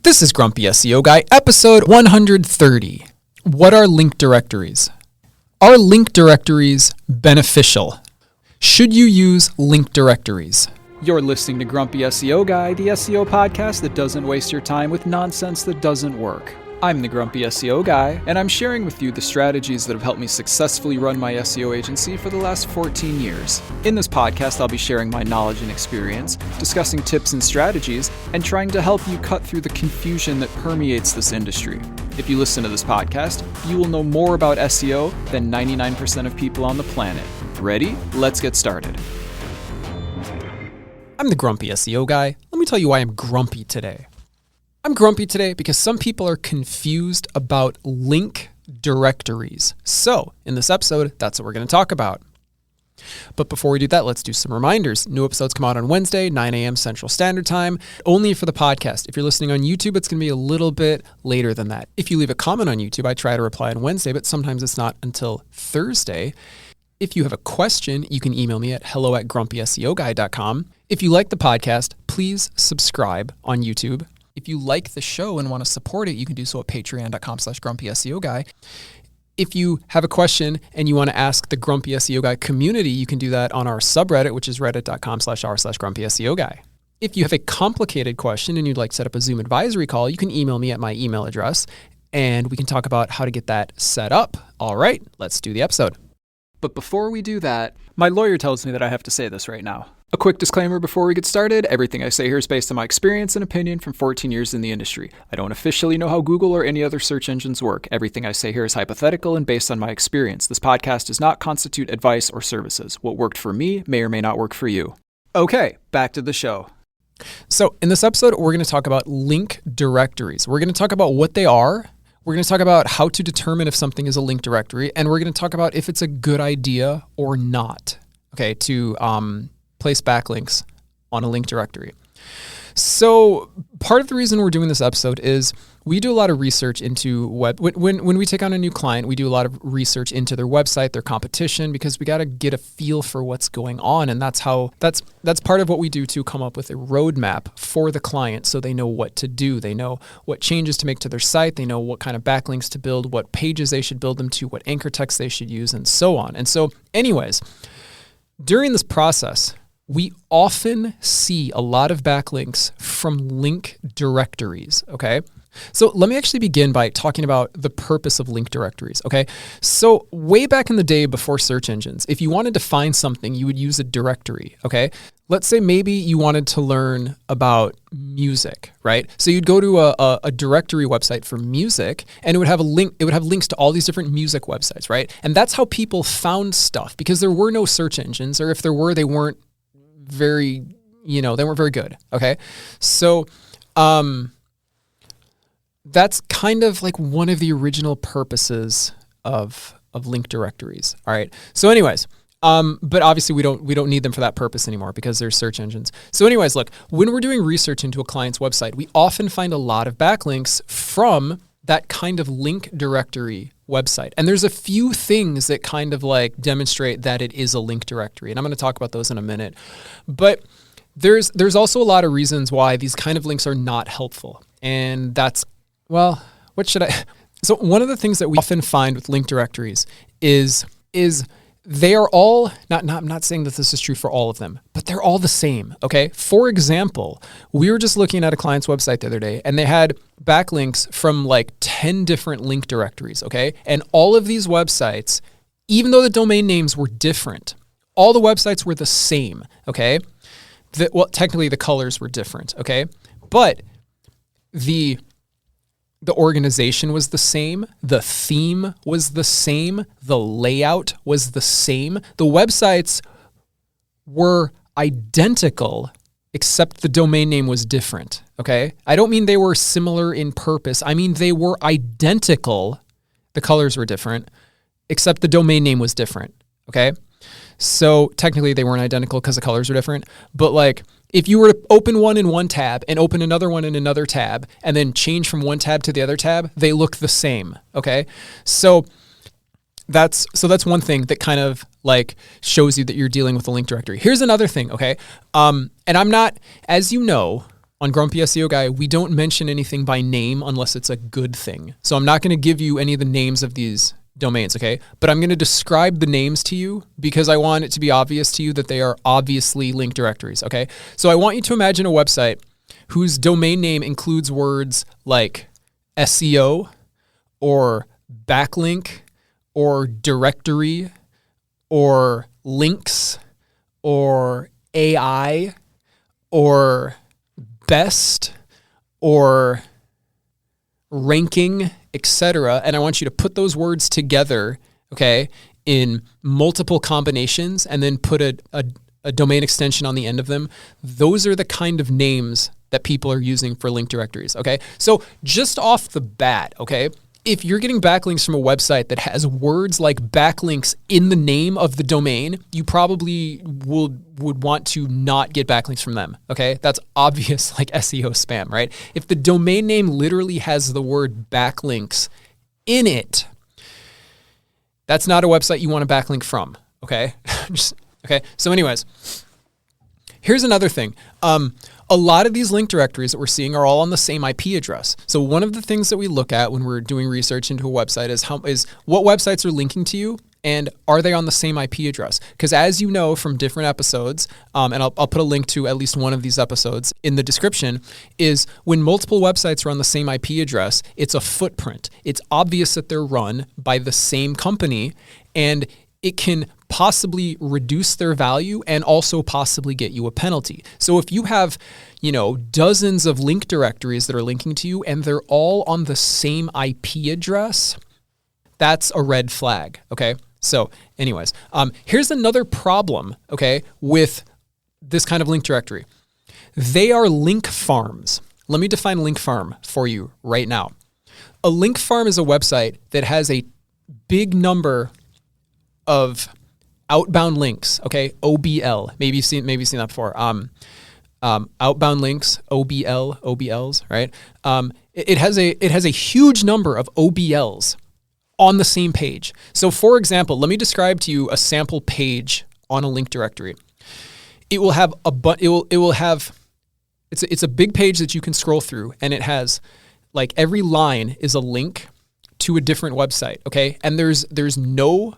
This is Grumpy SEO Guy, episode 130. What are link directories? Are link directories beneficial? Should you use link directories? You're listening to Grumpy SEO Guy, the SEO podcast that doesn't waste your time with nonsense that doesn't work. I'm the Grumpy SEO Guy, and I'm sharing with you the strategies that have helped me successfully run my SEO agency for the last 14 years. In this podcast, I'll be sharing my knowledge and experience, discussing tips and strategies, and trying to help you cut through the confusion that permeates this industry. If you listen to this podcast, you will know more about SEO than 99% of people on the planet. Ready? Let's get started. I'm the Grumpy SEO Guy. Let me tell you why I'm grumpy today. I'm grumpy today because some people are confused about link directories. So, in this episode, that's what we're going to talk about. But before we do that, let's do some reminders. New episodes come out on Wednesday, 9 a.m. Central Standard Time, only for the podcast. If you're listening on YouTube, it's going to be a little bit later than that. If you leave a comment on YouTube, I try to reply on Wednesday, but sometimes it's not until Thursday. If you have a question, you can email me at hello@grumpyseoguy.com. If you like the podcast, please subscribe on YouTube. If you like the show and want to support it, you can do so at patreon.com/grumpyseoguy. If you have a question and you want to ask the Grumpy SEO Guy community, you can do that on our subreddit, which is reddit.com/r/grumpyseoguy. If you have a complicated question and you'd like to set up a Zoom advisory call, you can email me at my email address and we can talk about how to get that set up. All right, let's do the episode. But before we do that, my lawyer tells me that I have to say this right now. A quick disclaimer before we get started. Everything I say here is based on my experience and opinion from 14 years in the industry. I don't officially know how Google or any other search engines work. Everything I say here is hypothetical and based on my experience. This podcast does not constitute advice or services. What worked for me may or may not work for you. Okay, back to the show. So in this episode, we're going to talk about link directories. We're going to talk about what they are. We're going to talk about how to determine if something is a link directory, and we're going to talk about if it's a good idea or not, okay, to place backlinks on a link directory. So part of the reason we're doing this episode is we do a lot of research into when we take on a new client, we do a lot of research into their website, their competition, because we got to get a feel for what's going on. And that's part of what we do to come up with a roadmap for the client so they know what to do. They know what changes to make to their site. They know what kind of backlinks to build, what pages they should build them to, what anchor text they should use, and so on. And so anyways, during this process, we often see a lot of backlinks from link directories, okay? So let me actually begin by talking about the purpose of link directories, okay? So way back in the day before search engines, if you wanted to find something, you would use a directory, okay? Let's say maybe you wanted to learn about music, right? So you'd go to a directory website for music and it would have a link, it would have links to all these different music websites, right? And that's how people found stuff because there were no search engines, or if there were, they weren't very good. Okay. So, that's kind of like one of the original purposes of link directories. All right. So anyways, but obviously we don't need them for that purpose anymore because there's search engines. So anyways, look, when we're doing research into a client's website, we often find a lot of backlinks from that kind of link directory website. And there's a few things that kind of like demonstrate that it is a link directory. And I'm going to talk about those in a minute. But there's also a lot of reasons why these kind of links are not helpful. And that's, well, so one of the things that we often find with link directories is they are all, I'm not saying that this is true for all of them, but they're all the same, okay? For example, we were just looking at a client's website the other day and they had backlinks from like 10 different link directories, okay? And all of these websites, even though the domain names were different, all the websites were the same, okay? Technically the colors were different, okay? But the organization was the same. The theme was the same. The layout was the same. The websites were identical, except the domain name was different, okay? I don't mean they were similar in purpose. I mean they were identical. The colors were different, except the domain name was different, okay? So technically they weren't identical because the colors were different, but like if you were to open one in one tab and open another one in another tab and then change from one tab to the other tab, they look the same, okay? So that's one thing that kind of like shows you that you're dealing with a link directory. Here's another thing, okay? And I'm not, as you know, on Grumpy SEO Guy, we don't mention anything by name unless it's a good thing. So I'm not going to give you any of the names of these domains, okay? But I'm going to describe the names to you because I want it to be obvious to you that they are obviously link directories, okay? So I want you to imagine a website whose domain name includes words like SEO or backlink or directory or links or AI or best or ranking, etc. And I want you to put those words together, okay, in multiple combinations and then put a domain extension on the end of them. Those are the kind of names that people are using for link directories, okay? So just off the bat, okay, if you're getting backlinks from a website that has words like backlinks in the name of the domain, you probably would want to not get backlinks from them, okay? That's obvious like SEO spam, right? If the domain name literally has the word backlinks in it, that's not a website you want to backlink from, okay? Okay, so anyways, here's another thing. A lot of these link directories that we're seeing are all on the same IP address. So one of the things that we look at when we're doing research into a website is what websites are linking to you and are they on the same IP address? Because as you know from different episodes, and I'll put a link to at least one of these episodes in the description, is when multiple websites are on the same IP address, it's a footprint. It's obvious that they're run by the same company and it can possibly reduce their value and also possibly get you a penalty. So if you have, dozens of link directories that are linking to you and they're all on the same IP address, that's a red flag, okay? So anyways, here's another problem, okay, with this kind of link directory. They are link farms. Let me define link farm for you right now. A link farm is a website that has a big number of outbound links, okay? OBL. Maybe you've seen that before. Outbound links, OBLs, right? It has a huge number of OBLs on the same page. So for example, let me describe to you a sample page on a link directory. It will have it's a big page that you can scroll through and it has like every line is a link to a different website, okay? And there's no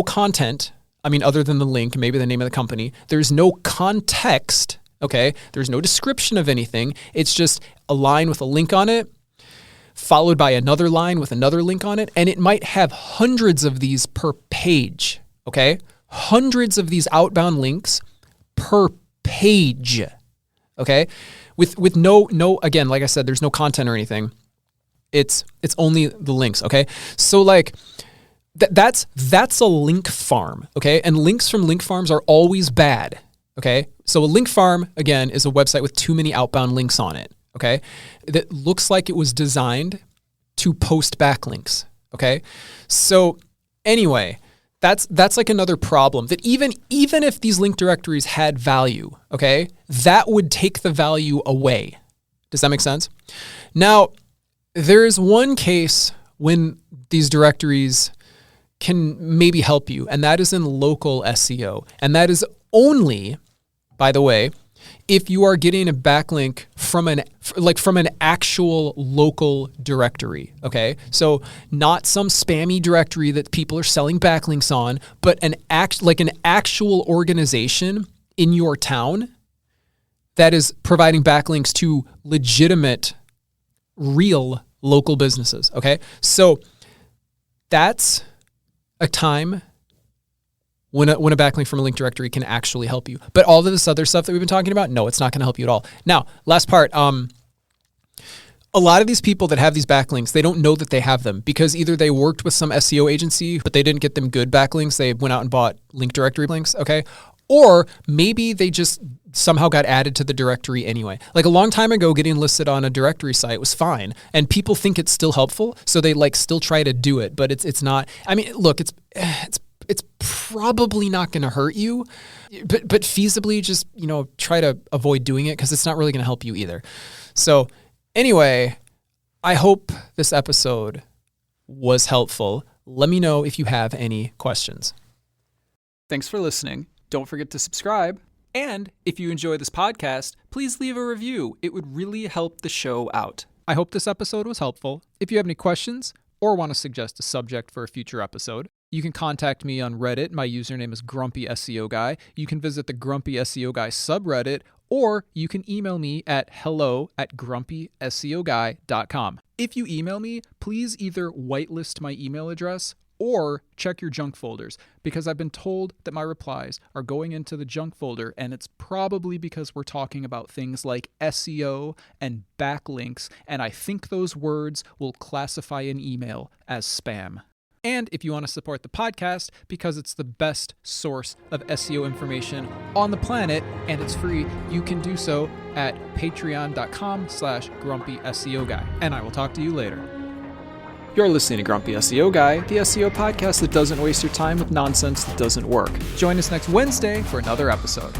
content, other than the link, maybe the name of the company. There's no context, okay? There's no description of anything. It's just a line with a link on it, followed by another line with another link on it. And it might have hundreds of these per page, okay? Hundreds of these outbound links per page, okay? With no, again, like I said, there's no content or anything. It's only the links, okay? So like, that's a link farm, okay? And links from link farms are always bad, okay? So a link farm, again, is a website with too many outbound links on it, okay? That looks like it was designed to post backlinks, okay? So anyway, that's like another problem that even if these link directories had value, okay, that would take the value away. Does that make sense? Now, there is one case when these directories can maybe help you, and that is in local SEO. And that is only, by the way, if you are getting a backlink from an actual local directory, okay? So not some spammy directory that people are selling backlinks on, but an actual organization in your town that is providing backlinks to legitimate, real local businesses, okay? So that's a time when a backlink from a link directory can actually help you. But all of this other stuff that we've been talking about, no, it's not going to help you at all. Now, last part, a lot of these people that have these backlinks, they don't know that they have them because either they worked with some SEO agency, but they didn't get them good backlinks. They went out and bought link directory links, okay? Or maybe they just somehow got added to the directory anyway. Like a long time ago, getting listed on a directory site was fine, and people think it's still helpful, so they still try to do it, but it's not. Look, it's probably not going to hurt you, but feasibly just try to avoid doing it because it's not really going to help you either. So anyway, I hope this episode was helpful. Let me know if you have any questions. Thanks for listening. Don't forget to subscribe And if you enjoy this podcast, please leave a review. It would really help the show out. I hope this episode was helpful. If you have any questions or want to suggest a subject for a future episode, you can contact me on Reddit. My username is Grumpy SEO Guy. You can visit the Grumpy SEO Guy subreddit, or you can email me at hello@grumpyseoguy.com. If you email me, please either whitelist my email address or check your junk folders, because I've been told that my replies are going into the junk folder, and it's probably because we're talking about things like SEO and backlinks, and I think those words will classify an email as spam. And if you want to support the podcast, because it's the best source of SEO information on the planet and it's free, you can do so at patreon.com/grumpy SEO Guy. And I will talk to you later. You're listening to Grumpy SEO Guy, the SEO podcast that doesn't waste your time with nonsense that doesn't work. Join us next Wednesday for another episode.